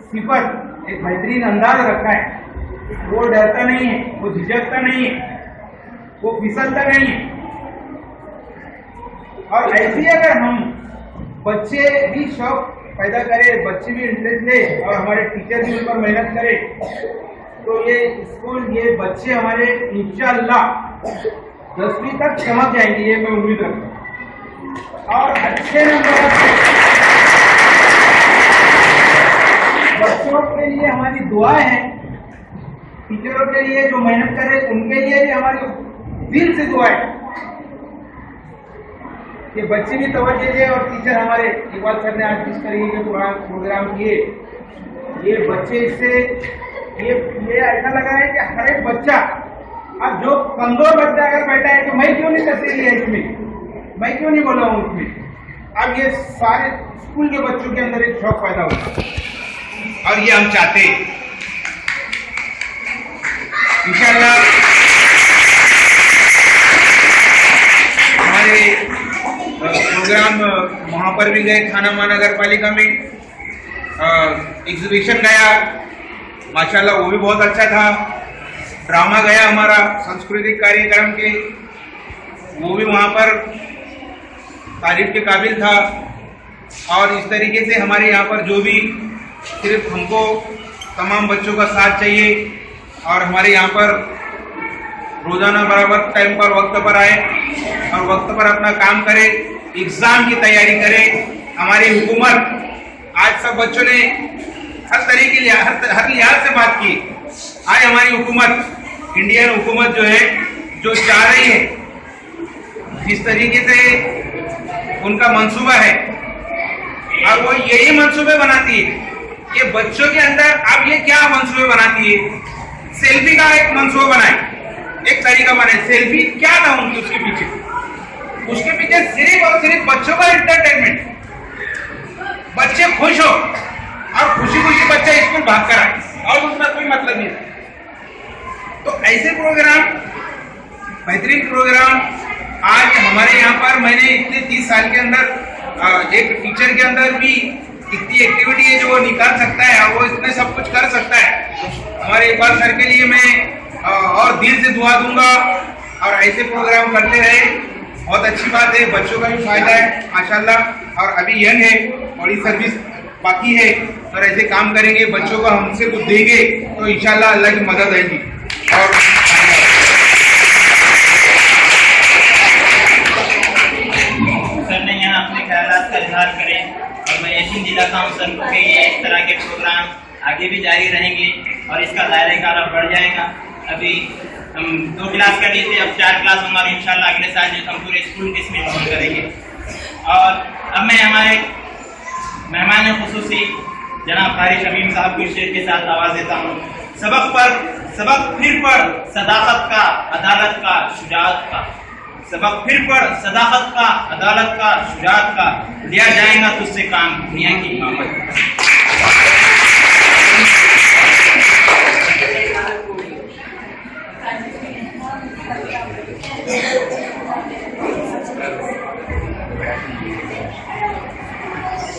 सिफत, एक बेहतरीन अंदाज रखा है। वो डरता नहीं है, वो झिझकता नहीं है, वो फिसलता नहीं है। और ऐसे अगर हम बच्चे भी शौक पैदा करें, बच्चे भी इंटरेस्ट ले और हमारे टीचर भी उन पर मेहनत करें, तो ये स्कूल, ये बच्चे हमारे इंशाअल्लाह 10वीं तक चमक जाएंगे, ये मैं उम्मीद रखता हूँ। और अच्छे नंबर बच्चों के लिए हमारी दुआएं हैं, टीचरों के लिए जो मेहनत कर रहे उनके लिए भी हमारी दिल से दुआएं कि बच्चे भी तवज्जो दें। और टीचर हमारे इकबाल सर ने आज जिस तरीके के प्रोग्राम किए, ये बच्चे इससे ये ऐसा लगा है कि हर एक बच्चा, अब जो कमजोर बच्चा अगर बैठा है तो मैं क्यों नहीं सकती है इसमें, मैं क्यों नहीं बोला हूँ उसमें, अब ये सारे स्कूल के बच्चों के अंदर एक शौक पैदा हुआ और ये हम चाहते हैं इंशाअल्लाह हमारे प्रोग्राम वहाँ पर भी गए, थाना महानगर पालिका में एग्जीबिशन गया, माशाल्लाह वो भी बहुत अच्छा था। ड्रामा गया हमारा सांस्कृतिक कार्यक्रम के, वो भी वहाँ पर तारीफ के काबिल था। और इस तरीके से हमारे यहाँ पर जो भी सिर्फ हमको तमाम बच्चों का साथ चाहिए और हमारे यहाँ पर रोजाना बराबर टाइम पर वक्त पर आए और वक्त पर अपना काम करे, एग्जाम की तैयारी करे। हमारी हुकूमत, आज सब बच्चों ने हर तरीके हर लिहाज से बात की। आज हमारी हुकूमत, इंडियन हुकूमत जो है, जो चाह रही है, जिस तरीके से उनका मंसूबा है, और वो यही मंसूबे बनाती है कि बच्चों के अंदर अब ये क्या मंसूबे बनाती है, सेल्फी का एक मंसूबा बनाए, एक तरीका बनाए। सेल्फी क्या था उनकी, उसके पीछे सिर्फ और सिर्फ बच्चों का एंटरटेनमेंट, बच्चे खुश हो और खुशी खुशी बच्चे स्कूल भाग कर आए और उसका कोई मतलब नहीं है। तो ऐसे प्रोग्राम, बेहतरीन प्रोग्राम आज हमारे यहाँ पर, मैंने इतने 30 साल के अंदर एक टीचर के अंदर भी इतनी एक्टिविटी है जो वो निकाल सकता है और वो इसमें सब कुछ कर सकता है। हमारे इकबाल सर के लिए मैं और दिल से दुआ दूंगा और ऐसे प्रोग्राम करते रहे। बहुत अच्छी बात है, बच्चों का भी फायदा है माशाल्लाह। और अभी यंग है, बड़ी सर्विस बाकी है, और ऐसे काम करेंगे, बच्चों को हमसे कुछ देंगे तो इंशाल्लाह अल्लाह की मदद आएगी। और सर ने यहाँ अपने ख्यालात का इजहार करें और मैं यकीन दिलाता हूँ सर को कि ये इस तरह के प्रोग्राम आगे भी जारी रहेंगे और इसका दायरा कार बढ़ जाएगा। अभी हम 2 क्लास कर लिए थे, अब 4 क्लास होंगे और इंशाल्लाह अगले साल जो हम पूरे स्कूल के इसमें इन्वॉल्व करेंगे। और अब मैं हमारे मेहमान खुसूसी जनाब कारी शमीम साहब को शेर के साथ आवाज देता हूँ। सबक फिर पढ़ सदाकत का, अदालत का, शुजाअत का। सबक फिर पढ़ सदाकत का, अदालत का, शुजाअत का, लिया जाएगा तुझसे काम दुनिया की इमामत।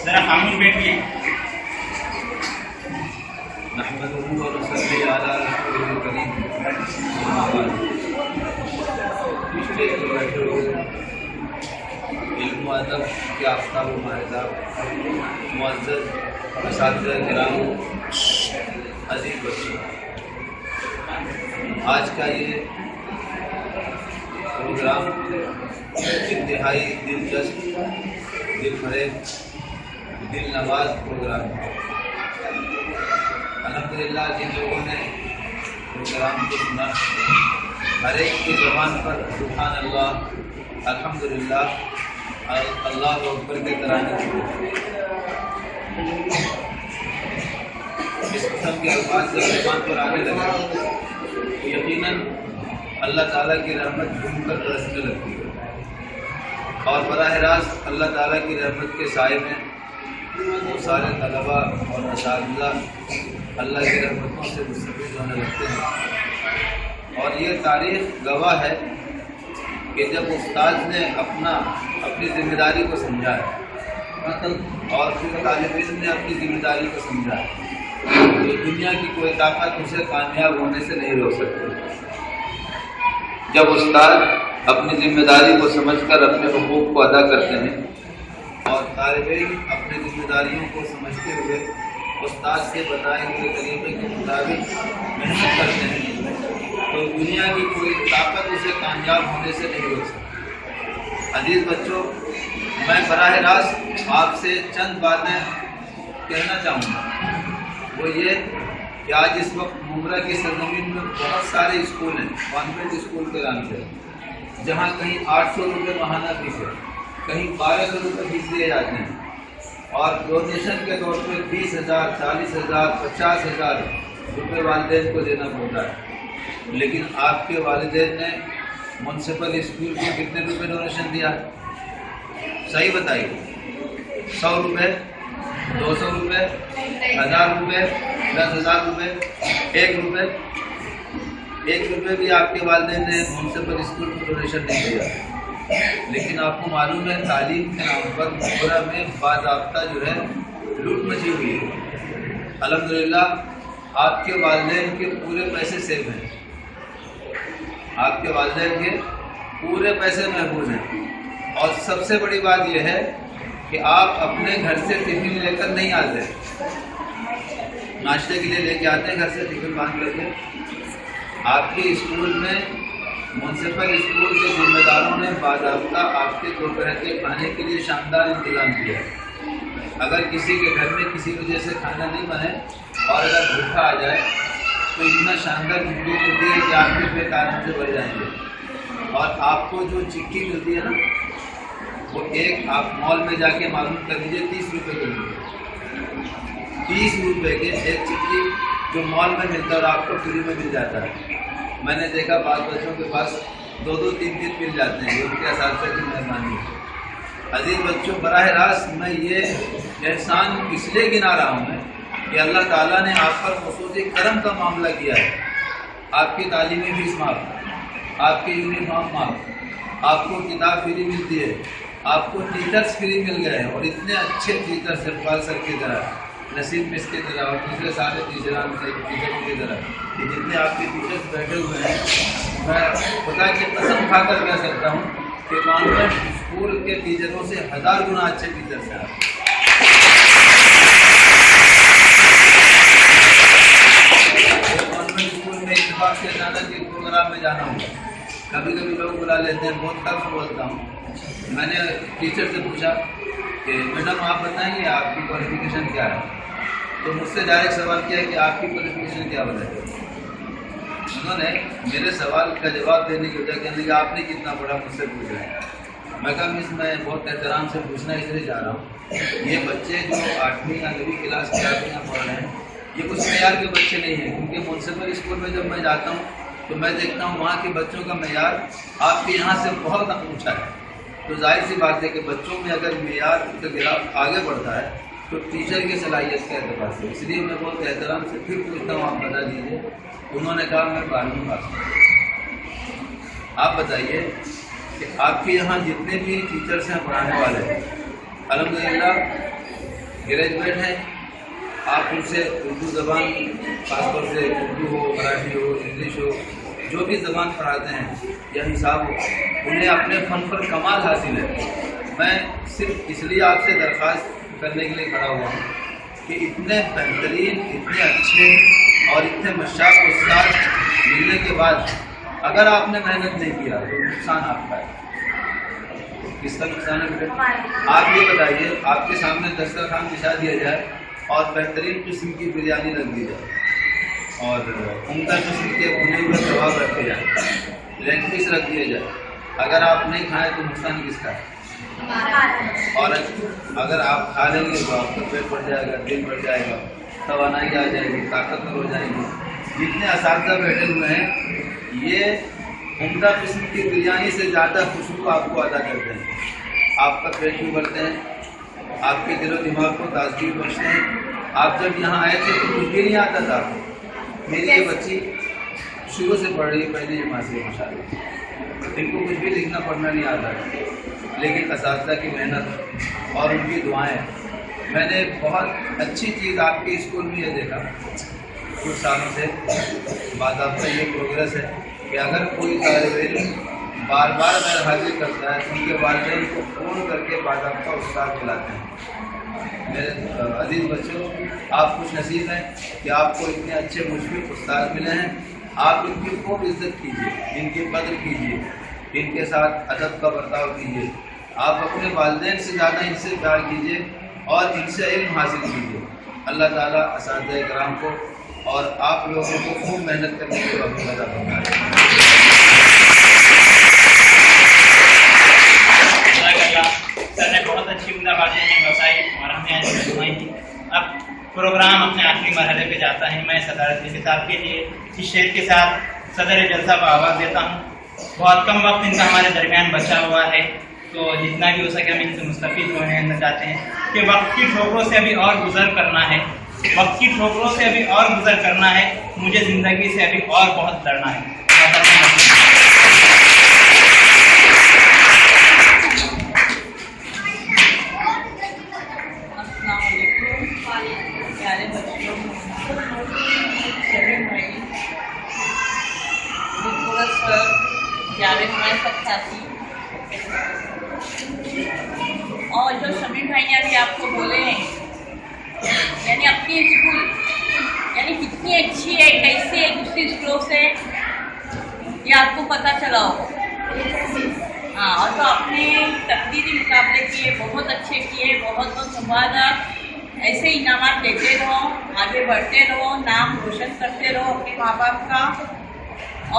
जरा खामोश बैठिए। इल्म अदब के आफ्ताब माहिदाब मुअज़्ज़ज़ असातिज़ा किराम, अज़ीज़ बच्चों, आज का ये प्रोग्राम इंतहाई दिलचस्प, दिलफरेब, दिल नवाज प्रोग्राम है। अल्हम्दुलिल्लाह जिन लोगों ने प्रोग्राम को सुना, हर एक की ज़बान पर सुभान अल्लाह, अल्हम्दुलिल्लाह, अल्लाह अकबर के तराने इस किस्म के अल्फाज जब ज़बान पर आने लगे तो यकीनन अल्लाह ताला की रहमत घूमकर बरसने लगती है और बराह रास्त अल्लाह ताला की रहमत के साए में वो सारे तलबा और असातिज़ा अल्लाह की रहमतों से मुस्तफ़ीद होने लगते हैं। और ये तारीख़ गवाह है कि जब उस्ताद ने अपनी जिम्मेदारी को समझा है और फिर तालिब इल्म ने अपनी जिम्मेदारी को समझा है तो दुनिया की कोई ताकत उसे कामयाब होने से नहीं रोक सकती। जब उस्ताद अपनी जिम्मेदारी को समझकर अपने हुकूक को अदा करते हैं और तालिब इल्म अपनी जिम्मेदारियों को समझते हुए उस्ताद से बताए हुए तरीके के मुताबिक मेहनत करते हैं तो दुनिया की कोई ताकत उसे कामयाब होने से नहीं रोक सकती। अजीज़ बच्चों, मैं बराह रास्त आपसे चंद बातें कहना चाहूँगा। वो ये कि आज इस वक्त मुमरा की सरजमीन में बहुत सारे स्कूल हैं, कॉन्वेंट स्कूल के नाम से, जहाँ कहीं 800 रुपये माहाना फीस है, कहीं 1200 रुपये फीस दिए जाते हैं और डोनेशन के तौर पर 20,000, 40,000, 50,000 रुपये वालिदैन को देना पड़ता है। लेकिन आपके वालिदैन ने म्युनिसिपल स्कूल को कितने रुपये डोनेशन दिया? सही बताइए, 100 रुपये, 200 रुपये, 1000 रुपये, 10,000 रुपये, 1 रुपये? 1 रुपये भी आपके वालिदैन ने म्यूनसिपल स्कूल को डोनेशन नहीं दिया, लेकिन आपको मालूम है तालीम के नाम पर मथुरा में बाज़ाब्ता जो है लूट मची हुई है। अल्हम्दुलिल्लाह आपके वालिदैन के पूरे पैसे सेव हैं, आपके वालिदैन के पूरे पैसे महफूज हैं। और सबसे बड़ी बात यह है कि आप अपने घर से टिफिन लेकर नहीं आते, नाश्ते के लिए लेके आते हैं घर से टिफिन बांध करके। आपके स्कूल में म्यूनसिपल स्कूल के जिम्मेदारों ने बाज़ाब्ता आपके दोपहर के खाने के लिए शानदार इंतजाम किया है। अगर किसी के घर में किसी वजह से खाना नहीं बने और अगर भूखा आ जाए तो इतना शानदार चिट्ठी मिलती है कि आपके पेट कारण से भर जाएंगे। और आपको जो चिट्ठी मिलती है ना, वो एक आप मॉल में जाके मालूम कर लीजिए 30 रुपये के मिलती है। 30 रुपये के एक चिट्ठी जो मॉल में मिलता है और आपको फ्री में मिल जाता है। मैंने देखा बाल बच्चों के पास 2-2, 3-3 मिल जाते हैं, उनके असातिज़ा की मेहरबानी है। अजीज़ बच्चों, बराह रास्त मैं ये एहसान इसलिए गिना रहा हूँ कि अल्लाह ताला ने आप पर खुसूसी करम का मामला किया है। आपकी तालीमी फीस माफ़, आपके यूनिफॉर्म माफ़, आपको किताब फ्री मिलती है, आपको टीचर्स फ्री मिल गए हैं। और इतने अच्छे टीचर्स इकबाल सर की तरह, नसीब मिस की तरह और दूसरे सारे टीचरों की तरह कि जितने आपके टीचर्स बैठे हुए हैं, मैं खुदा की कसम खाकर कह सकता हूँ कि कॉन्वेंट स्कूल के टीचरों से 1000 गुना अच्छे टीचर्स हैं आप। कॉन्वेंट स्कूल में इत्तेफाक से अचानक एक प्रोग्राम में जाना होगा, कभी कभी लोग बुला लेते हैं, बहुत कम बोलता हूँ। मैंने टीचर से पूछा कि मैडम आप बताएंगे आपकी क्वालिफिकेशन क्या है? तो मुझसे डायरेक्ट सवाल किया कि आपकी क्वालिफिकेशन क्या बताएगी? उन्होंने मेरे सवाल का जवाब देने की वजह कहने लगा आपने कितना पढ़ा, मुझसे पूछ रहे हैं। मैं कहा मिस मैं बहुत एहतराम से पूछना इसलिए जा रहा हूँ, ये बच्चे जो 8वीं या 9वीं क्लास की आठवीं पढ़ रहे हैं, ये कुछ मेयार के बच्चे नहीं हैं। क्योंकि म्यूनसिपल स्कूल में जब मैं जाता हूँ तो मैं देखता हूँ वहाँ के बच्चों का मेयार आपके यहाँ से बहुत ऊँचा है। तो जाहिर सी बात है कि बच्चों में अगर मेयार का गिराव आगे बढ़ता है तो टीचर की सलाहियत के एतबार से, इसलिए मैं बहुत एहतराम से फिर पूछता हूँ, आप बता दीजिए। उन्होंने कहा मैं 12वीं पास हूँ। आप बताइए कि आपके यहाँ जितने भी टीचर्स हैं पढ़ाने वाले, अल्हम्दुलिल्लाह ग्रेजुएट हैं, आप उनसे उर्दू ज़बान, खासतौर से उर्दू हो, मराठी हो, इंग्लिश हो, जो भी ज़बान पढ़ाते हैं या हिसाब हो, उन्हें अपने फ़न पर कमाल हासिल है। मैं सिर्फ इसलिए आपसे दरख्वास्त करने के लिए खड़ा हुआ हूँ कि इतने बेहतरीन, इतने अच्छे और इतने मशाक उस्ताद मिलने के बाद अगर आपने मेहनत नहीं किया तो नुकसान आपका है। किसका नुकसान है बेटा? आप ये बताइए, आपके सामने दस्तरखान बिछा दिया जाए और बेहतरीन किस्म की बिरयानी रख दी जाए और उमदा किस्म के भुने हुए कबाब रखे जाए, लेग पीस रख दिए जाए, अगर आप नहीं खाएं तो नुकसान किसका है? और अगर आप खा लेंगे तो आपका पेट बढ़ जाएगा, दिल बढ़ जाएगा, तवानाई आ जाएगी, ताकतवर हो जाएगी। जितने असातिज़ा बैठे हुए हैं ये उम्दा किस्म की बिरयानी से ज़्यादा खुशबू आपको अदा करते हैं, आपका पेट भी भरते हैं, आपके दिलो दिमाग को ताजगी बख्शते हैं। आप जब यहाँ आए थे तो कुछ भी नहीं आता था। मेरी ये बच्ची शुरू से पढ़ रही है, पहली जमात से माशाल्लाह, इनको कुछ भी लिखना पढ़ना नहीं आता है, लेकिन असातिज़ा की मेहनत और उनकी दुआएं, मैंने बहुत अच्छी चीज़ आपके स्कूल में ये देखा कुछ सालों से बाज़ाब्ता ये प्रोग्रेस है कि अगर कोई तालिब इल्म बार बार अगर हाजिर करता है तो उनके वालिदैन को फ़ोन करके बाज़ाब्ता उस्ताद बुलाते हैं। मेरे अजीज़ बच्चों, आप खुश नसीब हैं कि आपको इतने अच्छे मुशफिक उस्ताद मिले हैं। आप इनकी खूब इज्जत कीजिए, इनकी कदर कीजिए, इनके साथ अदब का बर्ताव कीजिए। आप अपने वालिदैन से ज़्यादा इनसे प्यार कीजिए और इनसे इल्म हासिल कीजिए। अल्लाह ताला असातिज़ा किराम को और आप लोगों को खूब मेहनत करने के वक्त अदा फरमाए। सर ने बहुत अच्छी उम्दा बातें हमें बताई और हमें आज सुनाई थी। अब प्रोग्राम अपने आखिरी मरहले पे जाता है। मैं सदारत खिताब के लिए इस शेर के साथ सदर जलसा को आवाज़ देता हूँ। बहुत कम वक्त इनका हमारे दरमियान बचा हुआ है। तो जितना भी हो सके हम इनसे मुस्तफ़ीद होना चाहते हैं कि वक्त की ठोकरों से अभी और गुजर करना है, वक्त की ठोकरों से अभी और गुजर करना है, मुझे ज़िंदगी से अभी और बहुत लड़ना है। प्यारे बच्चों, प्यारे हमारे सब साथी, और जो शमीम भाई ने अभी आपको बोले हैं, यानी अपनी स्कूल यानी कितनी अच्छी है, कैसे है दूसरी स्कूलों से, ये आपको पता चला हो। हाँ, और तो अपने तकदीरी मुकाबले किए, बहुत अच्छे किए, बहुत बहुत मुबारक। ऐसे इनामात देते रहो, आगे बढ़ते रहो, नाम रोशन करते रहो अपने माँ बाप का,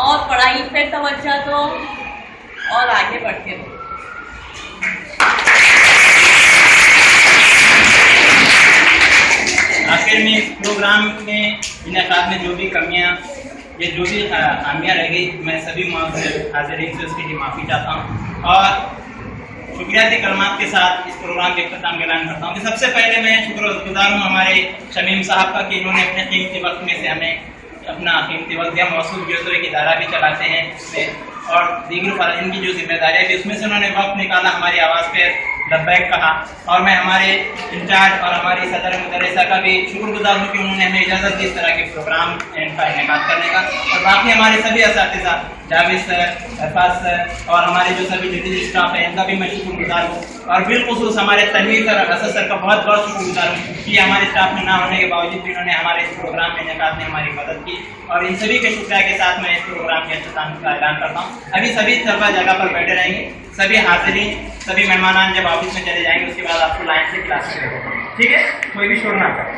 और पढ़ाई पे तवज्जो दो और आगे बढ़ते रहो। आखिर में इस प्रोग्राम में इनेकाद में जो भी कमियां या जो भी खामियां रह गई, मैं सभी हाज़रीन से उसके लिए माफ़ी चाहता हूँ और शुक्रियाती कलमात के साथ इस प्रोग्राम के इख्तिताम का ऐलान करता हूँ कि सबसे पहले मैं शुक्रगुजार हूँ हमारे शमीम साहब का कि इन्होंने अपने कीमती वक्त में से हमें अपना कीमती वक्त दिया। मौसूल जो एक इदारा भी चलाते हैं उसमें, और दीगर इनकी जो जिम्मेदारियाँ भी उसमें से उन्होंने वक्त निकाला, हमारी आवाज़ पे लब्बैक कहा, और मैं हमारे इंचार्ज और हमारी सदर मदरसा का भी शुक्रगुजार हूँ कि उन्होंने हमें इजाज़त दी इस तरह के प्रोग्राम इनका इनेकाद करने का। और बाकी हमारे सभी असातिज़ा, जावेद सर, अरफाज सर और हमारे जो सभी जदीद स्टाफ है, इनका भी मैं शुक्रगुजार हूँ। और बिलखुसूस हमारे तनवीर सर और असद सर का बहुत बहुत शुक्रगुजार हूँ कि हमारे स्टाफ में ना होने के बावजूद भी उन्होंने हमारे इस प्रोग्राम में इनेकाद में हमारी मदद की, और इन सभी के शुक्रिया के साथ मैं इस प्रोग्राम के इख्तिताम का ऐलान करता हूँ। अभी सभी तलबा जगह पर बैठे रहेंगे, सभी हाज़रीन, सभी मेहमान जब ऑफिस में चले जाएंगे उसके बाद आपको लाइन से क्लास करेंगे, ठीक है? कोई भी शोर ना करें।